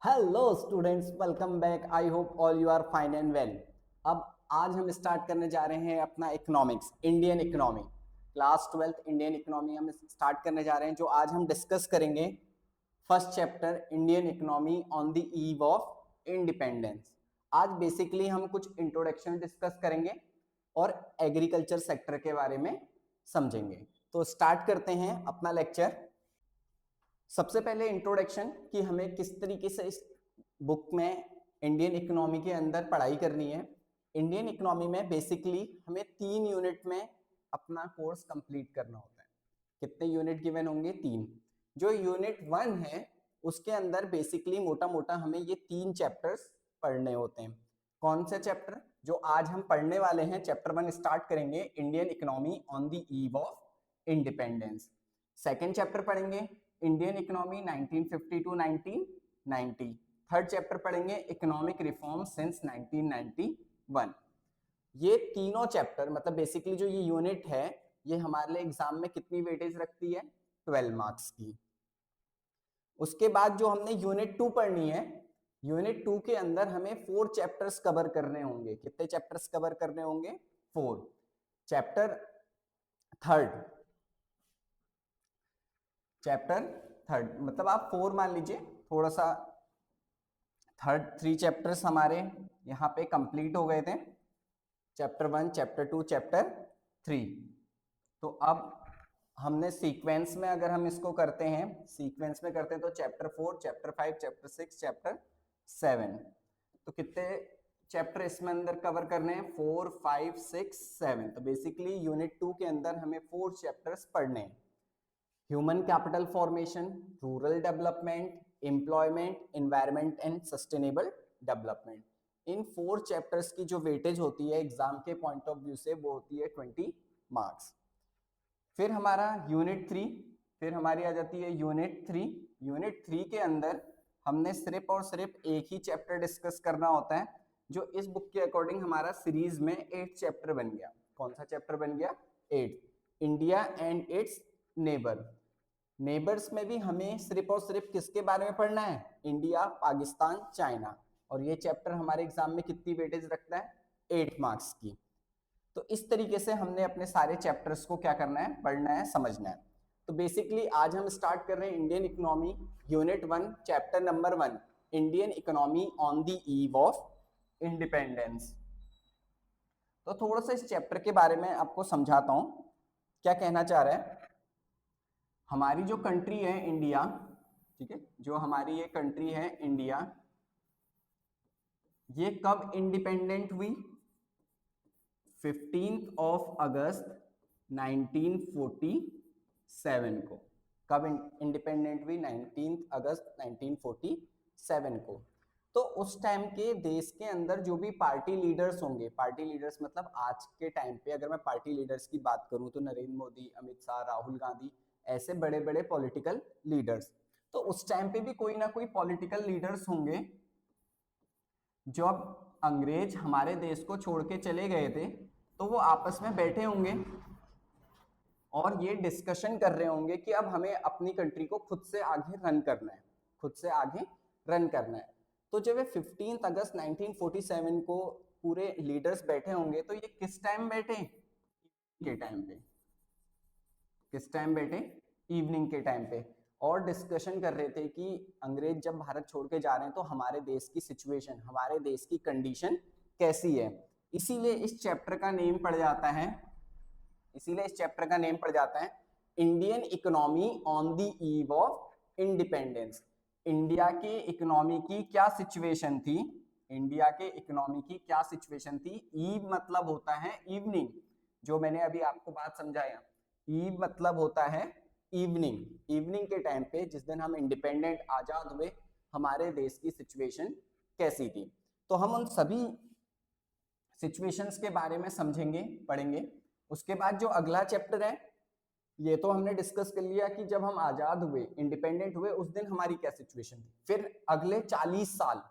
Hello students, welcome back. I hope all you are fine and well. अब आज हम start करने जा रहे हैं अपना economics, Indian economy, class 12 Indian economy हम स्टार्ट करने जा रहे हैं। जो आज हम डिस्कस करेंगे first chapter Indian economy on the eve of independence. आज बेसिकली हम कुछ इंट्रोडक्शन डिस्कस करेंगे और एग्रीकल्चर सेक्टर के बारे में समझेंगे। तो स्टार्ट करते हैं अपना लेक्चर। सबसे पहले इंट्रोडक्शन कि हमें किस तरीके से इस बुक में इंडियन इकोनॉमी के अंदर पढ़ाई करनी है। इंडियन इकोनॉमी में बेसिकली हमें 3 यूनिट में अपना कोर्स कंप्लीट करना होता है। कितने यूनिट गिवन होंगे? 3। जो यूनिट 1 है उसके अंदर बेसिकली मोटा मोटा हमें ये 3 चैप्टर्स पढ़ने होते हैं। कौन से चैप्टर? जो आज हम पढ़ने वाले हैं, चैप्टर 1 स्टार्ट करेंगे, Indian economy on the eve of independence. Second chapter पढ़ेंगे Indian economy 1950 to 1990। Third chapter पढ़ेंगे इकोनॉमिक रिफॉर्म सिंस 1991। ये तीनों चैप्टर मतलब बेसिकली जो ये यूनिट है ये हमारे लिए एग्जाम में कितनी वेटेज रखती है? 12 मार्क्स की। उसके बाद जो हमने यूनिट 2 पढ़नी है, यूनिट 2 के अंदर हमें 4 चैप्टर्स कवर करने होंगे। कितने चैप्टर्स कवर करने होंगे? 4। चैप्टर थर्ड मतलब आप 4 मान लीजिए, थोड़ा सा थर्ड 3 चैप्टर्स हमारे यहाँ पे कंप्लीट हो गए थे, चैप्टर 1, चैप्टर 2, चैप्टर 3। तो अब हमने सीक्वेंस में अगर हम इसको करते हैं, सीक्वेंस में करते हैं तो चैप्टर 4, चैप्टर 5, चैप्टर 6, चैप्टर 7। तो कितने चैप्टर इसमें अंदर कवर करने हैं? 4, 5, 6, 7। तो बेसिकली यूनिट 2 के अंदर हमें 4 चैप्टर्स पढ़ने हैं। Human capital formation, rural development, employment, environment and sustainable development. In 4 chapters की जो वेटेज होती है एग्जाम के पॉइंट ऑफ व्यू से वो होती है 20 मार्क्स। फिर हमारा यूनिट 3, फिर हमारी आ जाती है यूनिट 3। यूनिट 3 के अंदर हमने सिर्फ और सिर्फ एक ही चैप्टर डिस्कस करना होता है, जो इस बुक के अकॉर्डिंग हमारा सीरीज में 8 चैप्टर बन गया। कौन सा चैप्टर बन गया? 8। India and it's neighbour. Neighbours में भी हमें सिर्फ और सिर्फ किसके बारे में पढ़ना है? India, Pakistan, China. और ये चैप्टर हमारे एग्जाम में कितनी वेटेज रखता है? 8 मार्क्स की। तो इस तरीके से हमने अपने सारे चैप्टर्स को क्या करना है? पढ़ना है, समझना है। तो बेसिकली आज हम स्टार्ट कर रहे हैं Indian economy unit 1, chapter number 1, Indian economy on the eve of independence. तो थोड़ा सा इस चैप्टर के बारे में आपको समझाता हूं, क्या कहना चाह रहा है। हमारी जो कंट्री है इंडिया, ठीक है, जो हमारी ये कंट्री है इंडिया, ये कब इंडिपेंडेंट हुई? 15 अगस्त 1947 को। कब इंडिपेंडेंट हुई? 19 अगस्त 1947 को। तो उस टाइम के देश के अंदर जो भी पार्टी लीडर्स होंगे, पार्टी लीडर्स मतलब आज के टाइम पे अगर मैं पार्टी लीडर्स की बात करूं तो नरेंद्र मोदी, अमित शाह, राहुल गांधी, ऐसे बड़े बड़े पॉलिटिकल लीडर्स। तो उस टाइम पे भी कोई ना कोई पॉलिटिकल लीडर्स होंगे। जब अंग्रेज हमारे देश को छोड़ के चले गए थे तो वो आपस में बैठे होंगे और ये डिस्कशन कर रहे होंगे कि अब हमें अपनी कंट्री को खुद से आगे रन करना है, खुद से आगे रन करना है। तो जब ये 15 अगस्त 1947 को पूरे लीडर्स बैठे होंगे तो ये किस टाइम बैठे? के टाइम पे। किस टाइम बैठे? इवनिंग के टाइम पे। और डिस्कशन कर रहे थे कि अंग्रेज जब भारत छोड़ के जा रहे हैं तो हमारे देश की सिचुएशन, हमारे देश की कंडीशन कैसी है। इसीलिए इस चैप्टर का नेम पड़ जाता है, इसीलिए इस चैप्टर का नेम पड़ जाता है Indian economy on the eve of independence. India के इकोनॉमी की क्या सिचुएशन थी? इंडिया के इकोनॉमी की क्या सिचुएशन थी? ईव मतलब होता है इवनिंग, जो मैंने अभी आपको बात समझाया। ईव मतलब होता है इवनिंग। इवनिंग के टाइम पे जिस दिन हम इंडिपेंडेंट आजाद हुए, हमारे देश की सिचुएशन कैसी थी। तो हम उन सभी सिचुएशंस के बारे में समझेंगे, पढ़ेंगे। उसके बाद जो अगला चैप्टर है, ये तो हमने डिस्कस कर लिया कि जब हम आजाद हुए, इंडिपेंडेंट हुए, उस दिन हमारी क्या सिचुएशन थी। फिर अगले 40 साल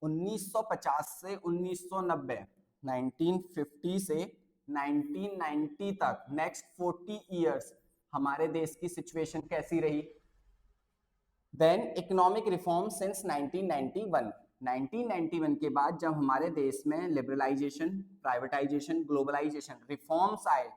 1950 से 1990, 1950 से 1990 तक, नेक्स्ट 40 इयर्स हमारे देश की सिचुएशन कैसी रही? Then economic reform since 1991। 1991 के बाद जब हमारे देश में लिबरलाइजेशन, प्राइवेटाइजेशन, ग्लोबलाइजेशन, रिफॉर्म्स आए,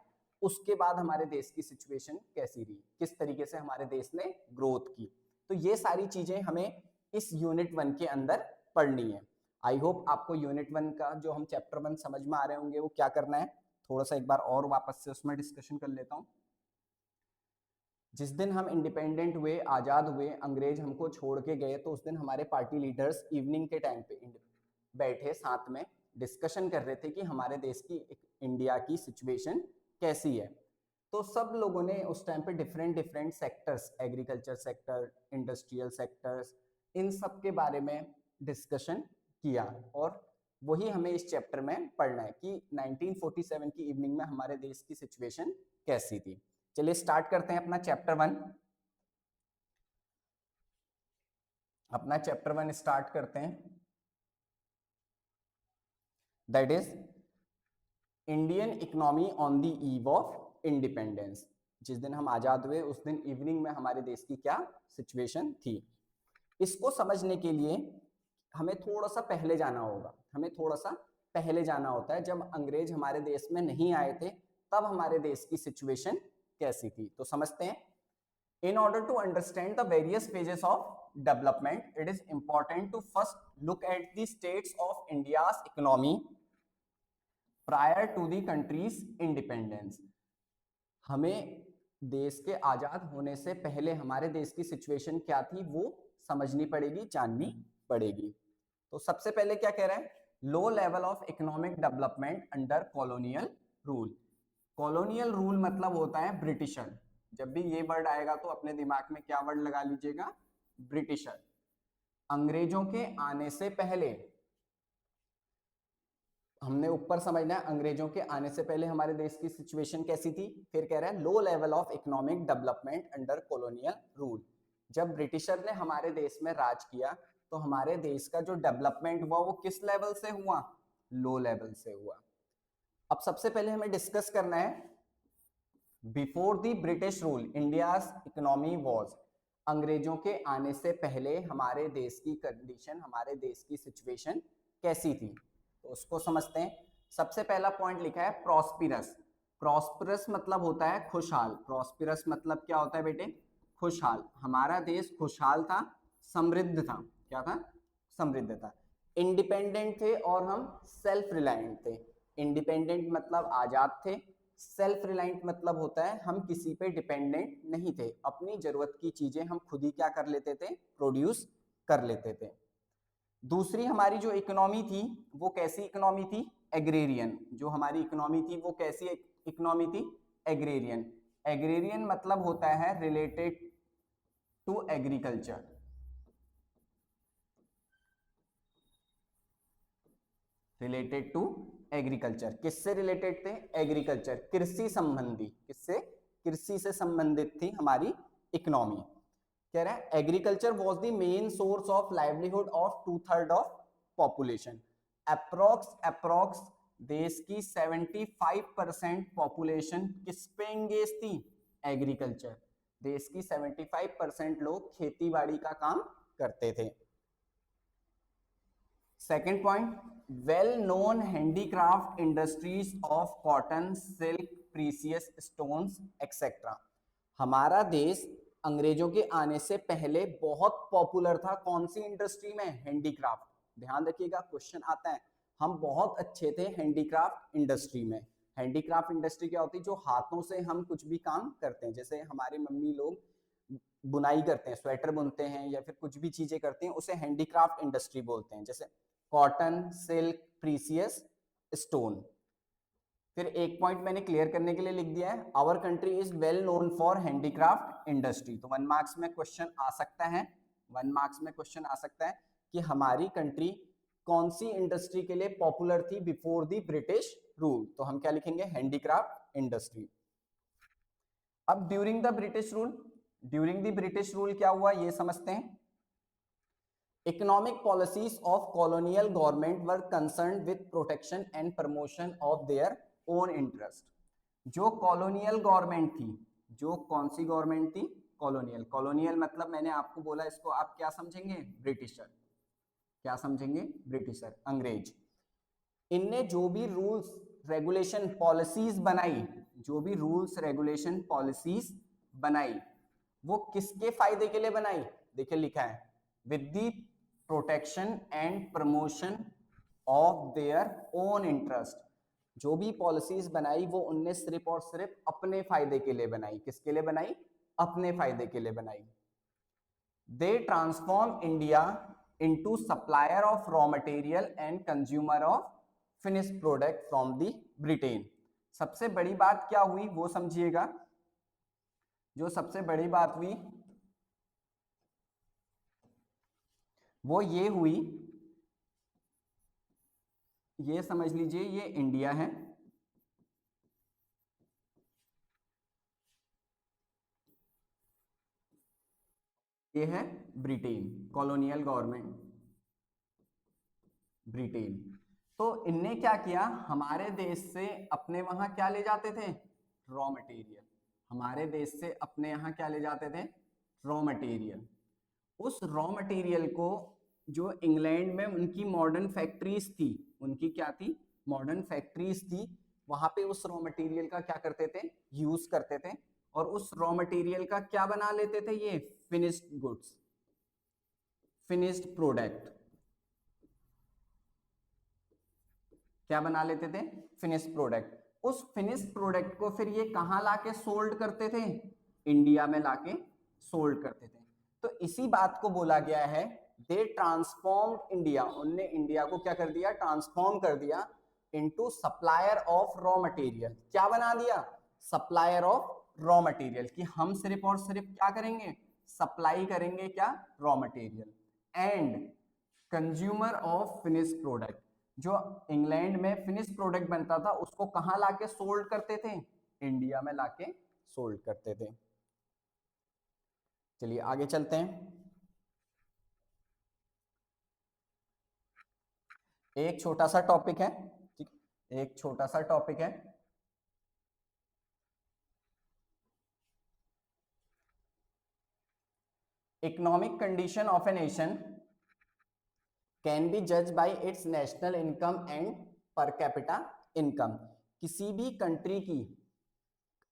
उसके बाद हमारे देश की सिचुएशन कैसी रही, किस तरीके से हमारे देश ने ग्रोथ की। तो ये सारी चीजें हमें इस यूनिट 1 के अंदर पढ़नी है। आई होप आपको यूनिट 1 का जो हम चैप्टर 1 समझ में आ रहे होंगे वो क्या करना है, थोड़ा सा एक बार और वापस से उसमें डिस्कशन कर लेता हूँ। जिस दिन हम इंडिपेंडेंट हुए, आजाद हुए, अंग्रेज हमको छोड़ के गए, तो उस दिन हमारे पार्टी लीडर्स इवनिंग के टाइम पे बैठे साथ में डिस्कशन कर रहे थे कि हमारे देश की, इंडिया की सिचुएशन कैसी है। तो सब लोगों ने उस टाइम पे different different sectors, agriculture sector, industrial sectors, इन सब के बारे में डिस्कशन किया, और वही हमें इस चैप्टर में पढ़ना है कि 1947 की इवनिंग में हमारे देश की सिचुएशन कैसी थी। चलिए स्टार्ट करते हैं अपना चैप्टर 1। अपना चैप्टर 1 स्टार्ट करते हैं, that is Indian economy on the eve of independence. जिस दिन हम आजाद हुए उस दिन इवनिंग में हमारे देश की क्या सिचुएशन थी। इसको समझने के लिए हमें थोड़ा सा पहले जाना होगा, हमें थोड़ा सा पहले जाना होता है। जब अंग्रेज हमारे देश में नहीं आए थे तब हमारे देश की सिचुएशन कैसी थी, तो समझते हैं। In order to understand the various phases of development, it is important to first look at the states of India's economy prior to the country's independence. हमें देश के आजाद होने से पहले हमारे देश की सिचुएशन क्या थी वो समझनी पड़ेगी, जाननी पड़ेगी। तो सबसे पहले क्या कह रहा है, लो level of economic development under colonial rule. Colonial rule मतलब होता है ब्रिटिशर। जब भी ये वर्ड आएगा तो अपने दिमाग में क्या वर्ड लगा लीजिएगा, ब्रिटिशर। अंग्रेजों के आने से पहले, हमने ऊपर समझना है अंग्रेजों के आने से पहले हमारे देश की सिचुएशन कैसी थी। फिर कह रहा है लो level of economic development under colonial rule. जब ब्रिटिशर ने हमारे देश में राज किया तो हमारे देश का जो डेवलपमेंट हुआ वो किस लेवल से हुआ, लो लेवल से हुआ। अब सबसे पहले हमें डिस्कस करना है, before the British rule India's economy was. अंग्रेजों के आने से पहले हमारे देश की कंडीशन, हमारे देश की सिचुएशन कैसी थी, तो उसको समझते हैं। सबसे पहला पॉइंट लिखा है प्रॉस्पिरस। प्रॉस्पिरस मतलब होता है खुशहाल। प्रॉस्पिरस मतलब क्या होता है बेटे, खुशहाल। हमारा देश खुशहाल था, समृद्ध था। क्या था, समृद्ध था। इंडिपेंडेंट थे और हम सेल्फ रिलायंट थे। इंडिपेंडेंट मतलब आजाद थे, सेल्फ रिलायंट मतलब होता है हम किसी पे डिपेंडेंट नहीं थे, अपनी जरूरत की चीजें हम खुद ही क्या कर लेते थे, प्रोड्यूस कर लेते थे। दूसरी हमारी जो इकोनॉमी थी वो कैसी इकोनॉमी थी, एग्रेरियन। जो हमारी इकोनॉमी थी वो कैसी इकोनॉमी थी, एग्रेरियन। एग्रेरियन मतलब होता है related to agriculture. Related to agriculture. किससे रिलेटेड थे, एग्रीकल्चर, कृषि संबंधी। किससे, कृषि से संबंधित थी हमारी इकोनॉमी। कह रहा है agriculture was the main source of livelihood of 2/3 of population. Approx देश की 75% पॉपुलेशन किस पे एंगेज थी, एग्रीकल्चर। देश की 75% लोग खेती बाड़ी का काम करते थे। Second point, well known handicraft industries of cotton, silk, precious stones etcetera. हमारा देश अंग्रेजों के आने से पहले बहुत पॉपुलर था कौन सी इंडस्ट्री में, हैंडीक्राफ्ट। ध्यान रखिएगा क्वेश्चन आता है, हम बहुत अच्छे थे हैंडीक्राफ्ट इंडस्ट्री में। हैंडीक्राफ्ट इंडस्ट्री क्या होती है, जो हाथों से हम कुछ भी काम करते हैं। जैसे हमारे मम्मी लोग बुनाई करते हैं, स्वेटर बुनते हैं या फिर कुछ भी चीजें करते हैं, उसे हैंडीक्राफ्ट इंडस्ट्री बोलते हैं। जैसे कॉटन, सिल्क, प्रीसियस स्टोन। फिर एक पॉइंट मैंने क्लियर करने के लिए लिख दिया है, our country is well known for handicraft industry. तो 1 मार्क्स में क्वेश्चन आ सकता है, 1 मार्क्स में क्वेश्चन आ सकता है कि हमारी कंट्री कौन सी इंडस्ट्री के लिए पॉपुलर थी बिफोर द ब्रिटिश रूल। तो हम क्या लिखेंगे, हैंडीक्राफ्ट इंडस्ट्री। अब during the British rule, during the British rule क्या हुआ ये समझते हैं। Economic policies of colonial government were concerned with protection and promotion of their own interest. जो colonial government थी, जो कौन सी गवर्नमेंट थी, कॉलोनियल। कॉलोनियल मतलब मैंने आपको बोला, इसको आप क्या समझेंगे, ब्रिटिशर। क्या समझेंगे, ब्रिटिशर, अंग्रेज। इनने जो भी रूल्स रेगुलेशन पॉलिसीज बनाई, जो भी रूल्स रेगुलेशन पॉलिसीज बनाई, वो किसके फायदे के लिए बनाई? देखिए लिखा है, with the protection and promotion of their own interest. जो भी पॉलिसीज बनाई वो उनने सिर्फ और सिर्फ अपने फायदे के लिए बनाई। किसके लिए बनाई? अपने फायदे के लिए बनाई। They transform India into supplier of raw material and consumer of finished product from the Britain. सबसे बड़ी बात क्या हुई वो समझिएगा। जो सबसे बड़ी बात हुई वो ये हुई, ये समझ लीजिए, ये इंडिया है, ये है ब्रिटेन, कॉलोनियल गवर्नमेंट ब्रिटेन। तो इनने क्या किया, हमारे देश से अपने वहां क्या ले जाते थे? Raw material. हमारे देश से अपने यहाँ क्या ले जाते थे? Raw material. उस रॉ मटेरियल को जो इंग्लैंड में उनकी मॉडर्न फैक्ट्रीज थी, उनकी क्या थी? मॉडर्न फैक्ट्रीज थी, वहां पे उस रॉ मटेरियल का क्या करते थे? यूज करते थे। और उस रॉ मटेरियल का क्या बना लेते थे? ये फिनिश्ड गुड्स, फिनिश्ड प्रोडक्ट। क्या बना लेते थे? Finished product. उस फिनिश्ड प्रोडक्ट को फिर ये कहां लाके सोल्ड करते थे? इंडिया में लाके सोल्ड करते थे। तो इसी बात को बोला गया है, दे ट्रांसफॉर्म्ड इंडिया। उनने इंडिया को क्या कर दिया? ट्रांसफॉर्म कर दिया into supplier of raw material. क्या बना दिया? Supplier of raw material. कि हम सिर्फ और सिर्फ क्या करेंगे? सप्लाई करेंगे क्या? Raw material. And consumer of finished product. जो इंग्लैंड में फिनिश प्रोडक्ट बनता था उसको कहां लाके सोल्ड करते थे? इंडिया में लाके सोल्ड करते थे। चलिए आगे चलते हैं। एक छोटा सा टॉपिक है, ठीक, एक छोटा सा टॉपिक है। Economic condition of a nation can be जज by its national income and per capita income. किसी भी कंट्री की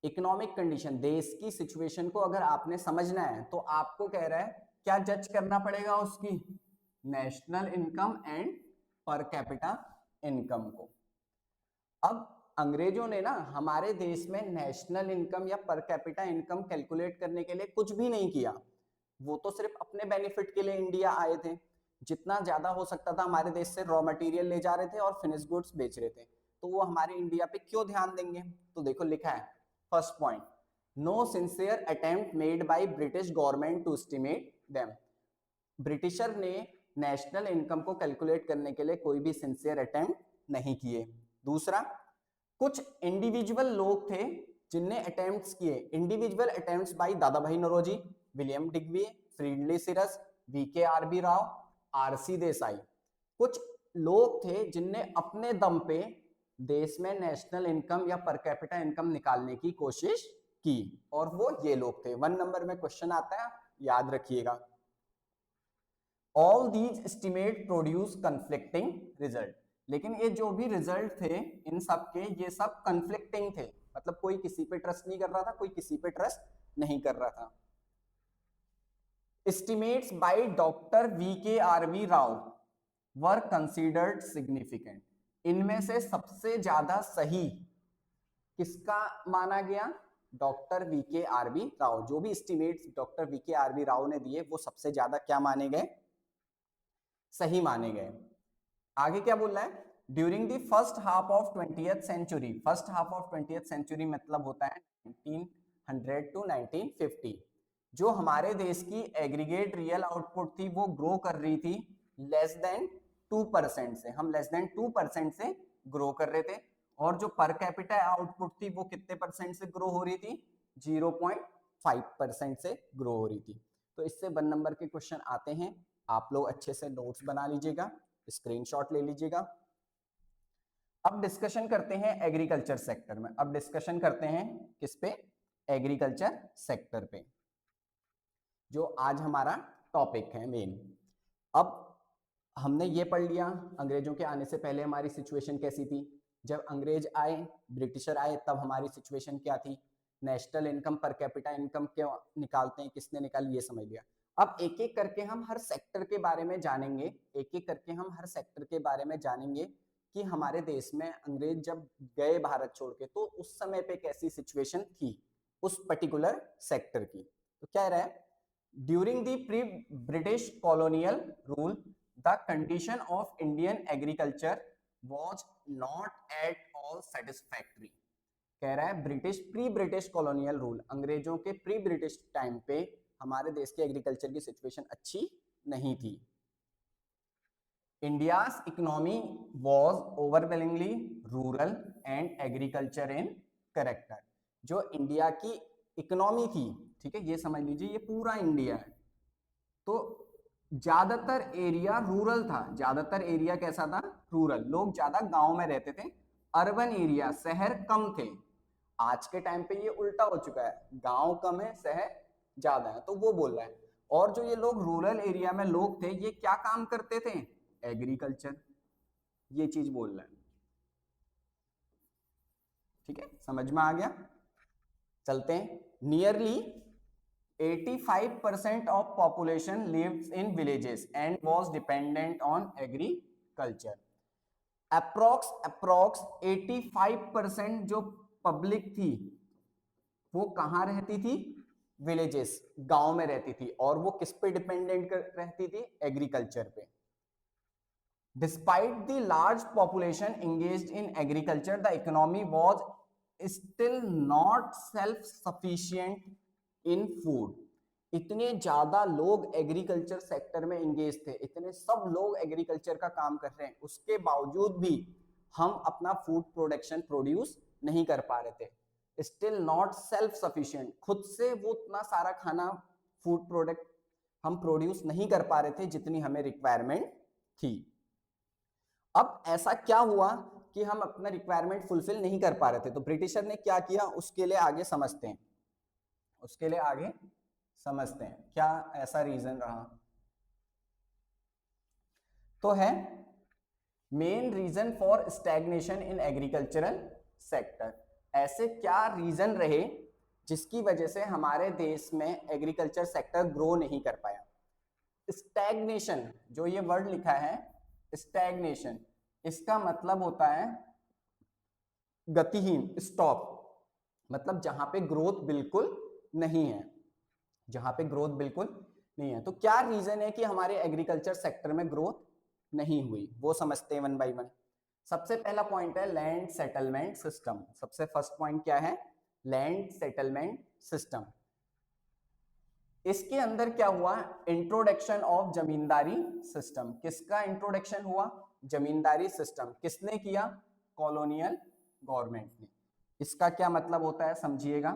इकोनॉमिक कंडीशन, देश की सिचुएशन को अगर आपने समझना है तो आपको कह रहा है क्या जज करना पड़ेगा? उसकी national income and per capita income को। अब अंग्रेजों ने ना हमारे देश में नेशनल इनकम या पर कैपिटा इनकम कैलकुलेट करने के लिए कुछ भी नहीं किया। वो तो सिर्फ अपने बेनिफिट के लिए इंडिया आए थे। जितना ज्यादा हो सकता था हमारे देश से रॉ मटेरियल ले जा रहे थे और फिनिश गुड्स बेच रहे थे। तो वो हमारे इंडिया पे क्यों ध्यान देंगे? तो देखो लिखा है, first point, no sincere attempt made by British government to estimate them. Britisher ने नेशनल इनकम को कैलकुलेट करने के लिए कोई भी सिंसियर अटेम्प्ट नहीं किए। दूसरा, कुछ इंडिविजुअल लोग थे जिनने अटेम्प्ट्स किए, individual attempts by Dadabhai Naoroji, William Digby, Findlay Shirras, V K R B Rao, R C Desai. कुछ लोग थे जिनने अपने दम पे देश में नेशनल इनकम या पर कैपिटा इनकम निकालने की कोशिश की, और वो ये लोग थे। 1 नंबर में क्वेश्चन आता है, याद रखिएगा। All these estimate produce conflicting result. लेकिन ये जो भी रिजल्ट थे इन सब के, ये सब कंफ्लिक्टिंग थे, मतलब कोई किसी पे ट्रस्ट नहीं कर रहा था, कोई किसी पे ट्रस्ट नहीं कर रहा था। Estimates by doctor V K R V Rao were considered significant. इनमें से सबसे ज्यादा सही किसका माना गया? Doctor V K R V Rao. जो भी estimates doctor V K R V Rao ने दिए वो सबसे ज्यादा क्या माने गए? सही माने गए। आगे क्या बोल रहा है? During the first half of 20th century. First half of 20th century मतलब होता है 1900 टू 1950। जो हमारे देश की एग्रीगेट रियल आउटपुट थी वो ग्रो कर रही थी लेस देन 2% से। हम लेस देन 2% से ग्रो कर रहे थे। और जो पर कैपिटा आउटपुट थी वो कितने परसेंट से ग्रो हो रही थी? 0.5% से ग्रो हो रही थी। तो इससे 1 नंबर के क्वेश्चन आते हैं। आप लोग अच्छे से नोट्स बना लीजिएगा, स्क्रीनशॉट ले लीजिएगा। अब डिस्कशन करते हैं एग्रीकल्चर सेक्टर में। अब डिस्कशन करते हैं किस पे? एग्रीकल्चर सेक्टर पे। जो आज हमारा टॉपिक है मेन। अब हमने ये पढ़ लिया अंग्रेजों के आने से पहले हमारी सिचुएशन कैसी थी, जब अंग्रेज आए, ब्रिटिशर आए, तब हमारी सिचुएशन क्या थी, नेशनल इनकम पर कैपिटा इनकम क्यों निकालते हैं, किसने निकाली, ये समझ लिया। अब एक एक करके हम हर सेक्टर के बारे में जानेंगे, एक एक करके हम हर सेक्टर के बारे में जानेंगे कि हमारे देश में अंग्रेज जब गए भारत छोड़ के तो उस समय पे कैसी सिचुएशन थी उस पर्टिकुलर सेक्टर की। तो क्या रहा है, during the pre British colonial rule the condition of Indian agriculture was not at all satisfactory. कह रहा है British pre British colonial rule, अंग्रेजों के प्री ब्रिटिश टाइम पे हमारे देश के एग्रीकल्चर की सिचुएशन अच्छी नहीं थी। India's economy was overwhelmingly rural and agriculture in character. जो इंडिया की इकोनॉमी थी, ठीक है, ये समझ लीजिए ये पूरा इंडिया है, तो ज्यादातर एरिया रूरल था। ज्यादातर एरिया कैसा था, रूरल, लोग ज्यादा गांव में रहते थे, अर्बन एरिया शहर कम थे। आज के टाइम पे ये उल्टा हो चुका है, गांव कम है शहर ज्यादा है, तो वो बोल रहा है। और जो ये लोग रूरल एरिया में लोग थे, ये क्या काम करते थे, एग्रीकल्चर, ये चीज बोल रहा है। ठीक है, समझ में आ गया। चलते हैं। Nearly 85% of population lives in villages and was dependent on agriculture. Approx 85% जो पब्लिक थी वो कहाँ रहती थी, विलेजेस, गांव में रहती थी, और वो किस पे डिपेंडेंट रहती थी, एग्रीकल्चर पे। Despite the large population engaged in agriculture, the economy was still not self-sufficient in food. इतने ज्यादा लोग एग्रीकल्चर सेक्टर में एंगेज थे, इतने सब लोग एग्रीकल्चर का काम कर रहे हैं, उसके बावजूद भी हम अपना फूड प्रोडक्शन प्रोड्यूस नहीं कर पा रहे थे। स्टिल नॉट सेल्फ सफिशिएंट, खुद से वो उतना सारा खाना फूड प्रोडक्ट हम प्रोड्यूस नहीं कर पा रहे थे जितनी हमें रिक्वायरमेंट थी। अब ऐसा क्या हुआ कि हम अपना रिक्वायरमेंट फुलफिल नहीं कर पा रहे थे, तो ब्रिटिशर ने क्या किया, उसके लिए आगे समझते हैं, उसके लिए आगे समझते हैं क्या ऐसा रीजन रहा। तो है main reason for stagnation in agricultural sector. ऐसे क्या रीजन रहे जिसकी वजह से हमारे देश में एग्रीकल्चर सेक्टर ग्रो नहीं कर पाया। स्टैग्नेशन, जो ये वर्ड लिखा है स्टैग्नेशन, इसका मतलब होता है गतिहीन, स्टॉप, मतलब जहां पे ग्रोथ बिल्कुल नहीं है, जहां पे ग्रोथ बिल्कुल नहीं है। तो क्या रीजन है कि हमारे एग्रीकल्चर सेक्टर में ग्रोथ नहीं हुई, वो समझते हैं वन बाय वन। सबसे पहला पॉइंट है लैंड सेटलमेंट सिस्टम। सबसे फर्स्ट पॉइंट क्या है, लैंड सेटलमेंट सिस्टम। इसके अंदर क्या हुआ, इंट्रोडक्शन ऑफ जमींदारी सिस्टम। किसका इंट्रोडक्शन हुआ, जमींदारी सिस्टम। किसने किया, कॉलोनियल गवर्नमेंट ने। इसका क्या मतलब होता है समझिएगा,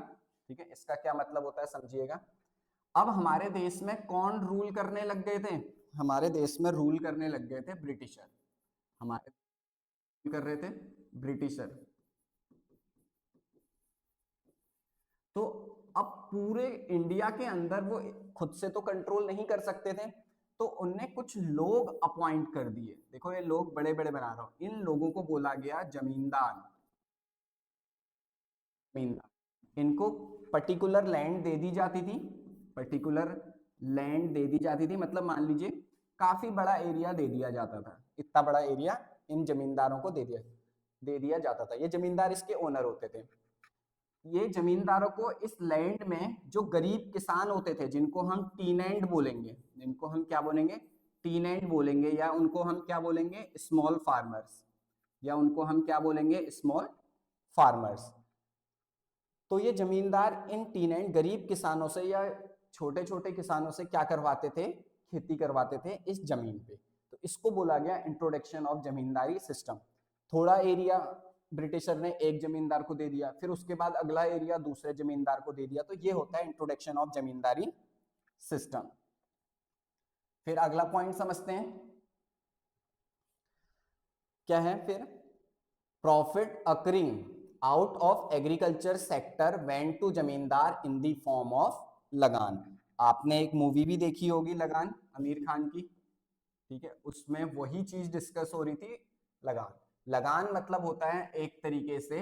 ठीक है, इसका क्या मतलब होता है समझिएगा। अब हमारे देश में कौन रूल करने लग गए थे, हमारे देश में रूल करने लग गए थे ब्रिटिशर, हमारे कर रहे थे ब्रिटिशर। तो अब पूरे इंडिया के अंदर वो खुद से तो कंट्रोल नहीं कर सकते थे, तो उनने कुछ लोग अपॉइंट कर दिए। देखो ये लोग बड़े बड़े बना रहा हूं, इन लोगों को बोला गया जमींदार। इनको पर्टिकुलर लैंड दे दी जाती थी, पर्टिकुलर लैंड दे दी जाती थी, मतलब मान लीजिए काफी बड़ा एरिया दे दिया जाता था, इतना बड़ा एरिया इन जमींदारों को दे दिया जाता था। ये जमींदार इसके ओनर होते थे। ये जमींदारों को इस लैंड में जो गरीब किसान होते थे, जिनको हम टीनेंट बोलेंगे, जिनको हम क्या बोलेंगे, टीनेंट बोलेंगे, या उनको हम क्या बोलेंगे, स्मॉल फार्मर्स, या उनको हम क्या बोलेंगे, स्मॉल फार्मर्स। तो ये जमींदार इन टीनेंट गरीब किसानों से या छोटे छोटे किसानों से क्या करवाते थे, खेती करवाते थे इस जमीन पे। तो इसको बोला गया इंट्रोडक्शन ऑफ जमींदारी सिस्टम। थोड़ा एरिया ब्रिटिशर ने एक जमींदार को दे दिया, फिर उसके बाद अगला एरिया दूसरे जमींदार को दे दिया, तो ये होता है इंट्रोडक्शन ऑफ जमींदारी सिस्टम। फिर अगला पॉइंट समझते हैं क्या है, फिर profit accruing out of agriculture sector went to zamindar in the form of लगान। आपने एक मूवी भी देखी होगी लगान, आमिर खान की, ठीक है, उसमें वही चीज डिस्कस हो रही थी। लगान, लगान मतलब होता है एक तरीके से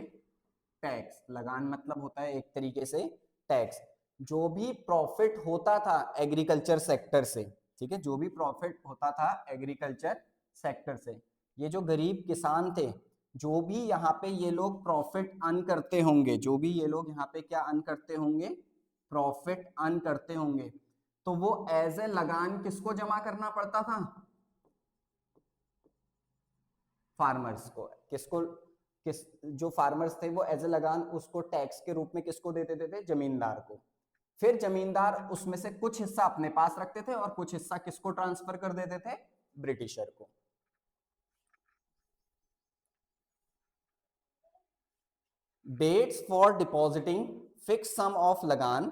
टैक्स। लगान मतलब होता है एक तरीके से टैक्स। जो भी प्रॉफिट होता था एग्रीकल्चर सेक्टर से, ठीक है, जो भी प्रॉफिट होता था एग्रीकल्चर सेक्टर से, ये जो गरीब किसान थे, जो भी यहाँ पे ये लोग प्रॉफिट अर्न करते होंगे, जो भी ये लोग यहाँ पे क्या अर्न करते होंगे, प्रॉफिट अर्न करते होंगे, तो वो एज ए लगान किसको जमा करना पड़ता था? फार्मर्स को। किसको? किस, जो फार्मर्स थे वो एज ए लगान उसको टैक्स के रूप में किसको दे देते थे? जमींदार को। फिर जमींदार उसमें से कुछ हिस्सा अपने पास रखते थे और कुछ हिस्सा किसको ट्रांसफर कर देते थे? ब्रिटिशर को। Dates for depositing fixed sum of lagan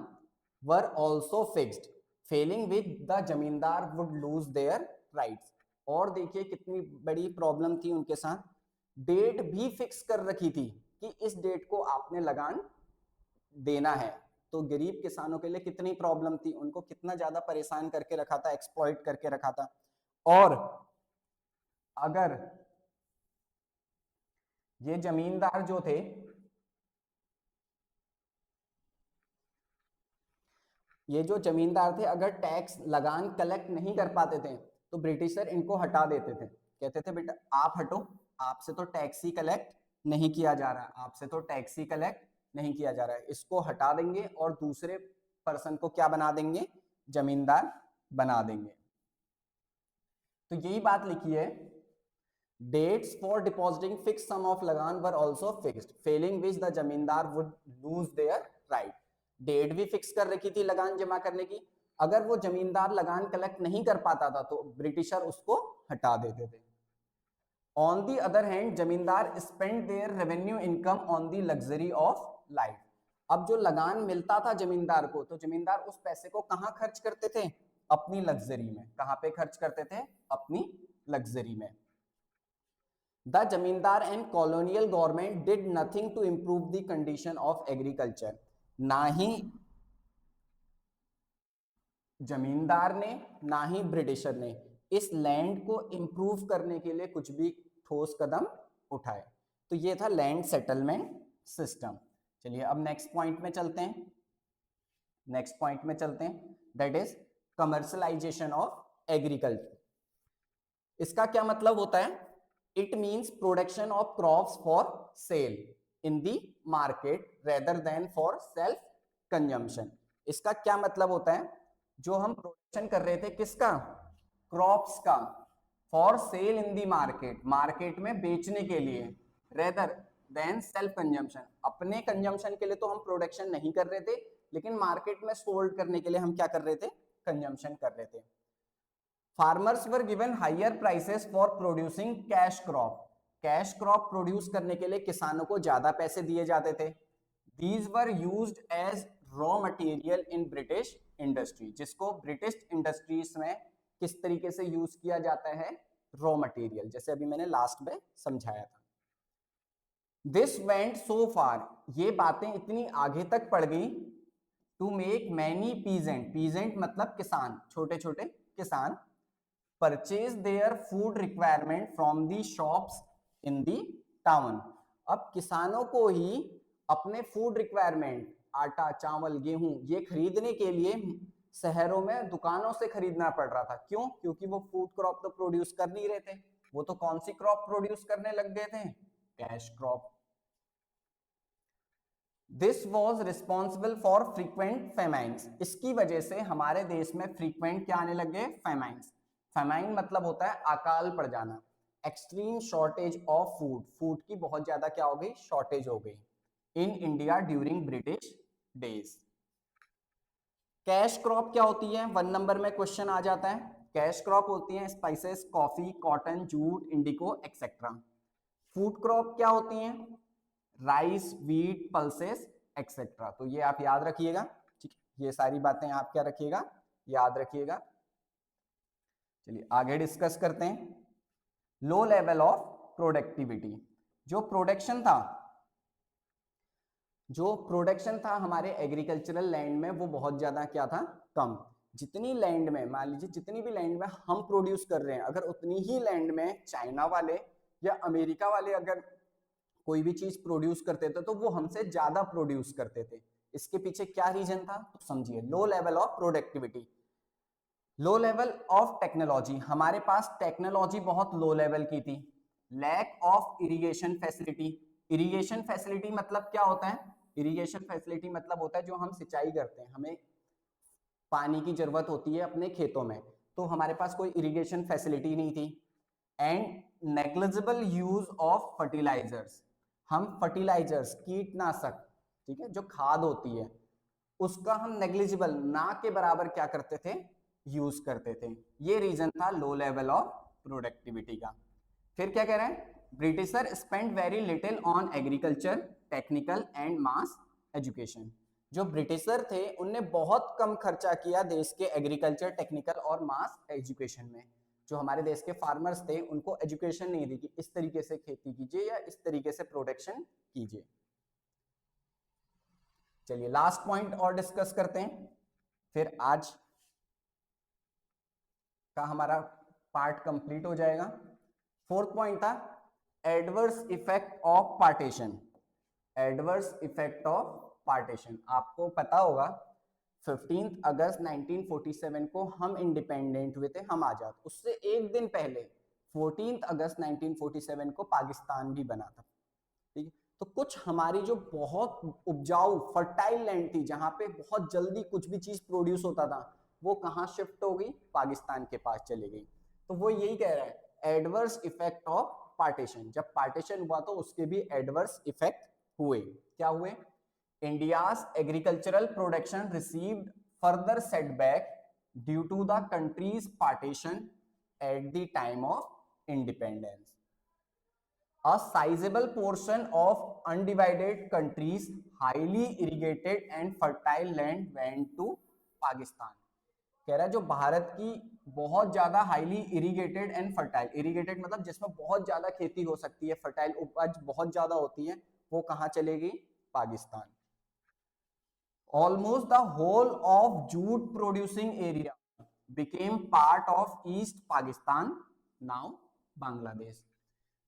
were also fixed, failing which the जमींदार would lose their rights। और देखिए कितनी बड़ी प्रॉब्लम थी उनके साथ, डेट भी फिक्स कर रखी थी कि इस डेट को आपने लगान देना है। तो गरीब किसानों के लिए कितनी प्रॉब्लम थी, उनको कितना ज्यादा परेशान करके रखा था, एक्सप्लॉइट करके रखा था। और अगर ये जमींदार जो थे, ये जो जमींदार थे, अगर टैक्स लगान कलेक्ट नहीं कर पाते थे तो ब्रिटिशर इनको हटा देते थे। कहते थे बेटा आप हटो, आपसे तो टैक्स ही कलेक्ट नहीं किया जा रहा, आपसे तो टैक्स ही कलेक्ट नहीं किया जा रहा है, इसको हटा देंगे और दूसरे पर्सन को क्या बना देंगे? जमींदार बना देंगे। तो यही बात लिखी है, dates for depositing fixed sum of lagan were also fixed, failing which the जमींदार would lose their right। Date भी फिक्स कर रखी थी लगान जमा करने की, अगर वो जमींदार लगान कलेक्ट नहीं कर पाता था तो ब्रिटिशर उसको हटा देते थे। On the other hand zamindar spend their revenue income on the luxury of life. अब जो लगान मिलता था जमींदार को, तो जमींदार उस पैसे को कहां खर्च करते थे? अपनी लग्जरी में। कहां पे खर्च करते थे? अपनी लग्जरी में। The zamindar and colonial government did nothing to improve the condition of agriculture. ना ही जमींदार ने ना ही ब्रिटिशर ने इस लैंड को इंप्रूव करने के लिए कुछ भी ठोस कदम उठाए। तो ये था लैंड सेटलमेंट सिस्टम। चलिए अब नेक्स्ट पॉइंट में चलते हैं। नेक्स्ट पॉइंट में चलते हैं, that is commercialisation of agriculture. इसका क्या मतलब होता है? It means production of crops for sale in the market rather than for self consumption. इसका क्या मतलब होता है? जो हम प्रोडक्शन कर रहे थे किसका? क्रॉप्स का, for sale in the market, market में बेचने के लिए, रेदर देन सेल्फ कंजम्पशन, अपने कंजम्पशन के लिए तो हम प्रोडक्शन नहीं कर रहे थे, लेकिन मार्केट में सोल्ड करने के लिए हम क्या कर रहे थे? कंजम्पशन कर रहे थे। Farmers were given higher prices for producing cash crop. Cash crop produce करने के लिए किसानों को ज्यादा पैसे दिए जाते थे। These were used as raw material in British industry, जिसको ब्रिटिश इंडस्ट्रीज में किस तरीके से यूज किया जाता है? रॉ मटेरियल, जैसे अभी मैंने लास्ट में समझाया था। दिस वेंट सो फार, ये बातें इतनी आगे तक पड़ गई, to make many peasant, peasant मतलब किसान, छोटे छोटे किसान, purchase their food requirement from the shops in the town. अब किसानों को ही अपने फूड रिक्वायरमेंट, आटा चावल गेहूं, ये खरीदने के लिए शहरों में दुकानों से खरीदना पड़ रहा था। क्यों? क्योंकि वो फूड क्रॉप तो प्रोड्यूस कर नहीं रहे थे। वो तो कौन सी क्रॉप प्रोड्यूस करने लग गए थे? Cash crop. This was responsible for frequent famines, इसकी वजह से हमारे देश में फ्रीक्वेंट क्या आने लग गए? फेमाइन्स। फेमाइन मतलब होता है अकाल पड़ जाना, extreme shortage of food, food की बहुत ज्यादा क्या हो गई? शॉर्टेज हो गई in India during British days. Cash crop क्या होती है? 1 नंबर में क्वेश्चन आ जाता है। कैश क्रॉप होती है स्पाइसेस, कॉफी, कॉटन, जूट, इंडिको एक्सेट्रा। फूड क्रॉप क्या होती है? Rice, wheat, pulses etcetera. तो ये आप याद रखिएगा, ठीक है, ये सारी बातें आप क्या रखिएगा? याद रखिएगा। चलिए आगे डिस्कस करते हैं। लो लेवल ऑफ प्रोडक्टिविटी, जो प्रोडक्शन था हमारे एग्रीकल्चरल लैंड में, वो बहुत ज्यादा क्या था? कम। जितनी लैंड में, मान लीजिए जितनी भी लैंड में हम प्रोड्यूस कर रहे हैं, अगर उतनी ही लैंड में चाइना वाले या अमेरिका वाले अगर कोई भी चीज प्रोड्यूस करते थे तो वो हमसे ज्यादा प्रोड्यूस करते थे। इसके पीछे क्या रीजन था, तो समझिए, low level of productivity, low level of technology, हमारे पास टेक्नोलॉजी बहुत लो लेवल की थी। Lack of irrigation facility, irrigation facility मतलब क्या होता है, इरिगेशन फैसिलिटी मतलब होता है जो हम सिंचाई करते हैं, हमें पानी की जरूरत होती है अपने खेतों में, तो हमारे पास कोई इरिगेशन फैसिलिटी नहीं थी। And negligible use of fertilisers, हम फर्टिलाइजर्स, कीटनाशक, ठीक है, जो खाद होती है उसका हम नेग्लिजिबल, ना के बराबर क्या करते थे, यूज करते थे। ये रीजन था लो लेवल ऑफ प्रोडक्टिविटी का। फिर क्या कह रहे हैं, britisher spend very little on agriculture, technical and mass education, जो ब्रिटिशर थे उनने बहुत कम खर्चा किया देश के एग्रीकल्चर, टेक्निकल और मास एजुकेशन में। जो हमारे देश के फार्मर्स थे उनको एजुकेशन नहीं दी कि इस तरीके से खेती कीजिए या इस तरीके से प्रोडक्शन कीजिए। चलिए लास्ट पॉइंट और डिस्कस करते हैं, फिर आज का हमारा पार्ट कंप्लीट हो जाएगा। फोर्थ पॉइंट था adverse effect of partition, adverse effect of partition. आपको पता होगा 15 अगस्त 1947 को हम इंडिपेंडेंट हुए थे, हम आजाद, उससे एक दिन पहले 14 अगस्त 1947 को पाकिस्तान भी बना था, ठीक है। तो कुछ हमारी जो बहुत उपजाऊ फर्टाइल लैंड थी, जहां पे बहुत जल्दी कुछ भी चीज प्रोड्यूस होता था, वो कहां शिफ्ट हो गई, पाकिस्तान के पास चली गई। तो वो यही कह रहा है एडवर्स इफेक्ट ऑफ पार्टीशन, जब पार्टीशन हुआ तो उसके भी एडवर्स इफेक्ट हुए। क्या हुए, India's agricultural production received further setback due to the country's partition at the time of independence. A sizable portion of undivided countries highly irrigated and fertile land went to Pakistan. कह रहा है जो भारत की बहुत ज्यादा highly irrigated and fertile, irrigated मतलब जिसमें बहुत ज्यादा खेती हो सकती है, फर्टाइल उपज बहुत ज्यादा होती है, वो कहां चलेगी, Pakistan. Almost the whole of jute producing area became part of East Pakistan, now Bangladesh.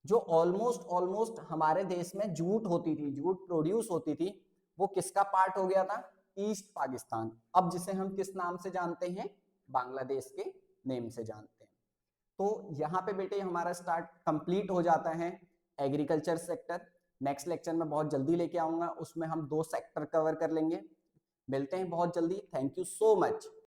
जो ऑलमोस्ट हमारे देश में जूट होती थी, जूट प्रोड्यूस होती थी, वो किसका पार्ट हो गया था, ईस्ट पाकिस्तान, अब जिसे हम किस नाम से जानते हैं, बांग्लादेश के नेम से जानते हैं। तो यहाँ पे बेटे हमारा स्टार्ट कंप्लीट हो जाता है एग्रीकल्चर सेक्टर। नेक्स्ट लेक्चर में बहुत जल्दी लेके आऊंगा, उसमें हम 2 सेक्टर कवर कर लेंगे। मिलते हैं बहुत जल्दी, थैंक यू सो मच।